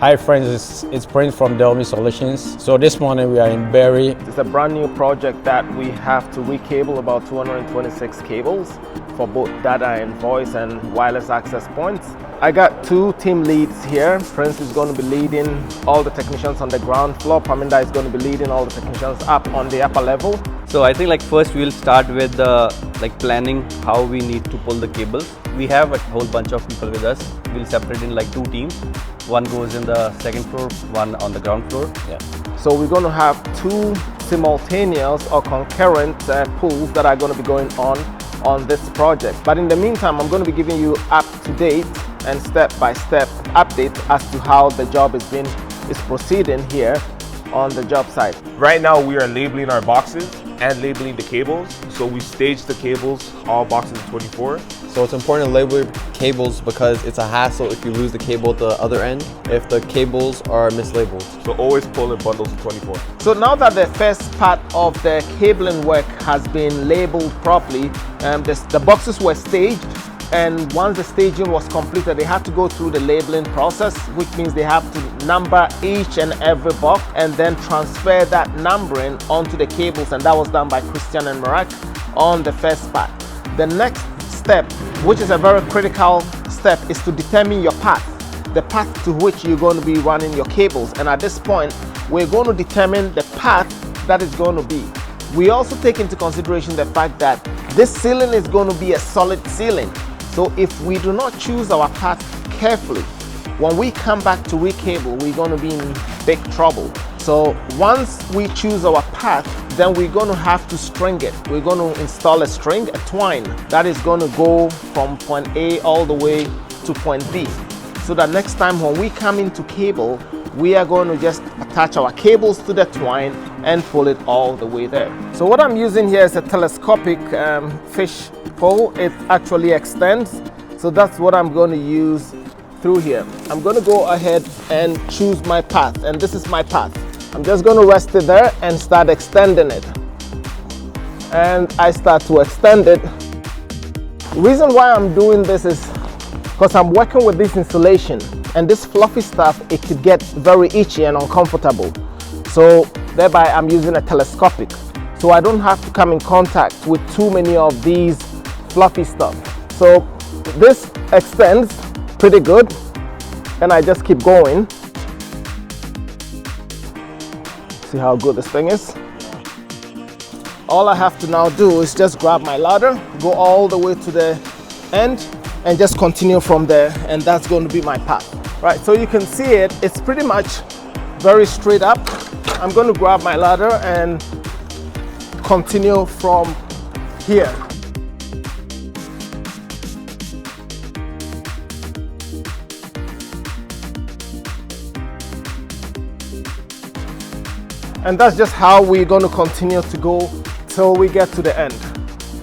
Hi friends, it's Prince from Delmi Solutions. So this morning we are in Barrie. It's a brand new project that we have to recable about 226 cables for both data and voice and wireless access points. I got two team leads here. Prince is going to be leading all the technicians on the ground floor. Paminda is going to be leading all the technicians up on the upper level. So I think first we'll start with planning how we need to pull the cables. We have a whole bunch of people with us. We'll separate in two teams. One goes in the second floor, one on the ground floor. Yeah. So we're going to have two simultaneous or concurrent pulls that are going to be going on this project. But in the meantime, I'm going to be giving you up-to-date and step-by-step updates as to how the job is proceeding here on the job site. Right now we are labeling our boxes and labeling the cables. So we stage the cables, all boxes of 24. So it's important to label cables because it's a hassle if you lose the cable at the other end if the cables are mislabeled. So always pull in bundles of 24. So now that the first part of the cabling work has been labeled properly, the boxes were staged, and once the staging was completed, they had to go through the labeling process, which means they have to number each and every box and then transfer that numbering onto the cables, and that was done by Christian and Marak on the first part. The next step, which is a very critical step, is to determine your path, the path to which you're going to be running your cables. And at this point, we're going to determine the path that is going to be. We also take into consideration the fact that this ceiling is going to be a solid ceiling. So if we do not choose our path carefully, when we come back to recable, we're going to be in big trouble. So once we choose our path, then we're going to have to string it. We're going to install a string, a twine, that is going to go from point A all the way to point B. So that next time when we come into cable, we are going to just attach our cables to the twine and pull it all the way there. So what I'm using here is a telescopic fish pole. It actually extends. So that's what I'm going to use through here. I'm going to go ahead and choose my path, and this is my path. I'm just going to rest it there and start extending it. And I start to extend it. The reason why I'm doing this is because I'm working with this insulation, and this fluffy stuff, it could get very itchy and uncomfortable. So thereby I'm using a telescopic. So I don't have to come in contact with too many of these fluffy stuff. So this extends pretty good, and I just keep going. See how good this thing is? All I have to now do is just grab my ladder, go all the way to the end, and just continue from there, and that's going to be my path. Right, so you can see it's pretty much very straight up. I'm going to grab my ladder and continue from here. And that's just how we're going to continue to go till we get to the end.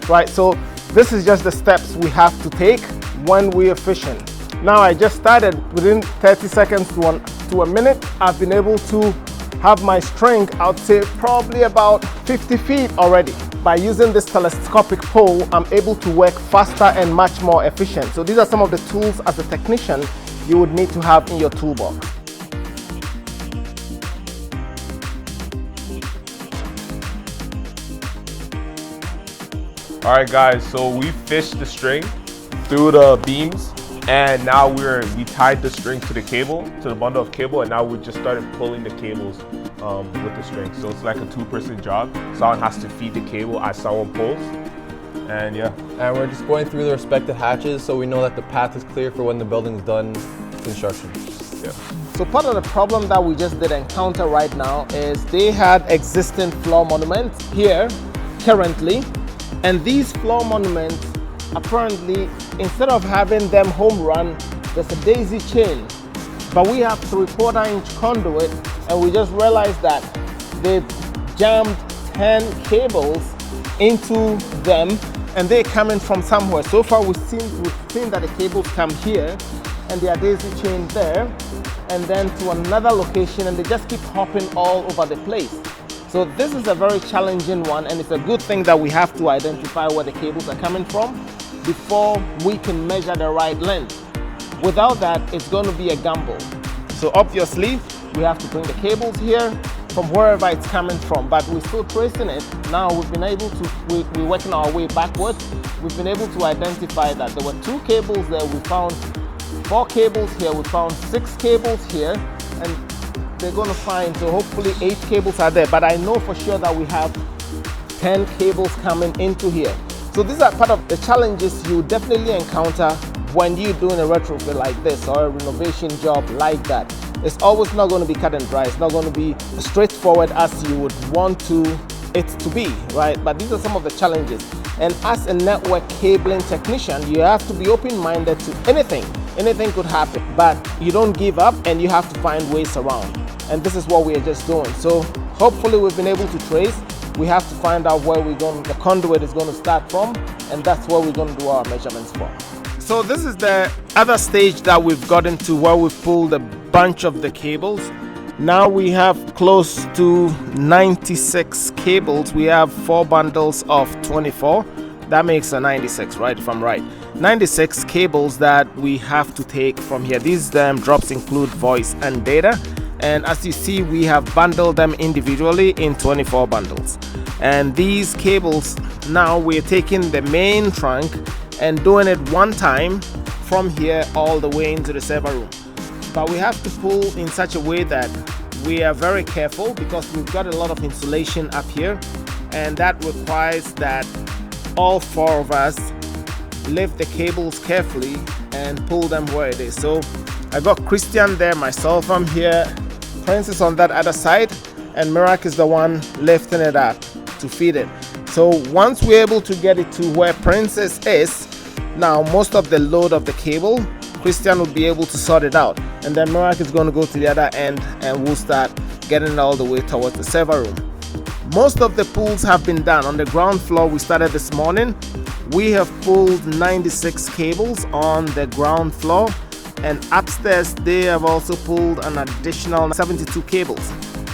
Right, so this is just the steps we have to take when we are fishing. Now I just started. Within 30 seconds to a minute, I've been able to have my string, I'd say probably about 50 feet already. By using this telescopic pole, I'm able to work faster and much more efficient. So these are some of the tools as a technician you would need to have in your toolbox. All right guys, so we fished the string through the beams, and now we tied the string to the cable, to the bundle of cable, and now we just started pulling the cables with the string. So it's like a two-person job. Someone has to feed the cable as someone pulls, and yeah. And we're just going through the respective hatches so we know that the path is clear for when the building's done construction. Yeah. So part of the problem that we just did encounter right now is they had existing floor monuments here currently, and these floor monuments, apparently, instead of having them home run, there's a daisy chain. But we have 3/4-inch conduit, and we just realized that they jammed 10 cables into them, and they're coming from somewhere. So far we've seen that the cables come here, and they are daisy chained there, and then to another location, and they just keep hopping all over the place. So this is a very challenging one, and it's a good thing that we have to identify where the cables are coming from before we can measure the right length. Without that, it's going to be a gamble. So obviously we have to bring the cables here from wherever it's coming from, but we're still tracing it. Now we've been able to, we're working our way backwards. We've been able to identify that there were 2 cables there. We found 4 cables here, we found 6 cables here, and they're going to find, so hopefully 8 cables are there, but I know for sure that we have 10 cables coming into here. So these are part of the challenges you definitely encounter when you're doing a retrofit like this or a renovation job like that. It's always not going to be cut and dry. It's not going to be straightforward as you would want it to be, right? But these are some of the challenges. And as a network cabling technician, you have to be open-minded to anything. Anything could happen, but you don't give up and you have to find ways around. And this is what we are just doing. So hopefully we've been able to trace. We have to find out where the conduit is going to start from, and that's where we're going to do our measurements from. So this is the other stage that we've gotten to, where we've pulled a bunch of the cables. Now we have close to 96 cables. We have 4 bundles of 24. That makes a 96, right, if I'm right. 96 cables that we have to take from here. These drops include voice and data. And as you see, we have bundled them individually in 24 bundles. And these cables, now we're taking the main trunk and doing it one time from here all the way into the server room. But we have to pull in such a way that we are very careful, because we've got a lot of insulation up here, and that requires that all 4 of us lift the cables carefully and pull them where it is. So I got Christian there, myself I'm here, Prince is on that other side, and Mirak is the one lifting it up to feed it. So once we're able to get it to where Princess is, now most of the load of the cable, Christian will be able to sort it out, and then Mirak is going to go to the other end and we'll start getting it all the way towards the server room. Most of the pulls have been done. On the ground floor, we started this morning. We have pulled 96 cables on the ground floor, and upstairs they have also pulled an additional 72 cables.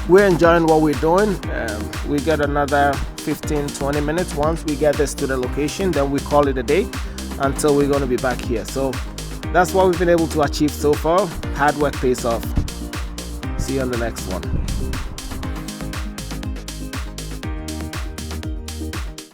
We're enjoying what we're doing. We get another 15-20 minutes. Once we get this to the location, then we call it a day until we're going to be back here. So that's what we've been able to achieve so far. Hard work pays off. See you on the next one.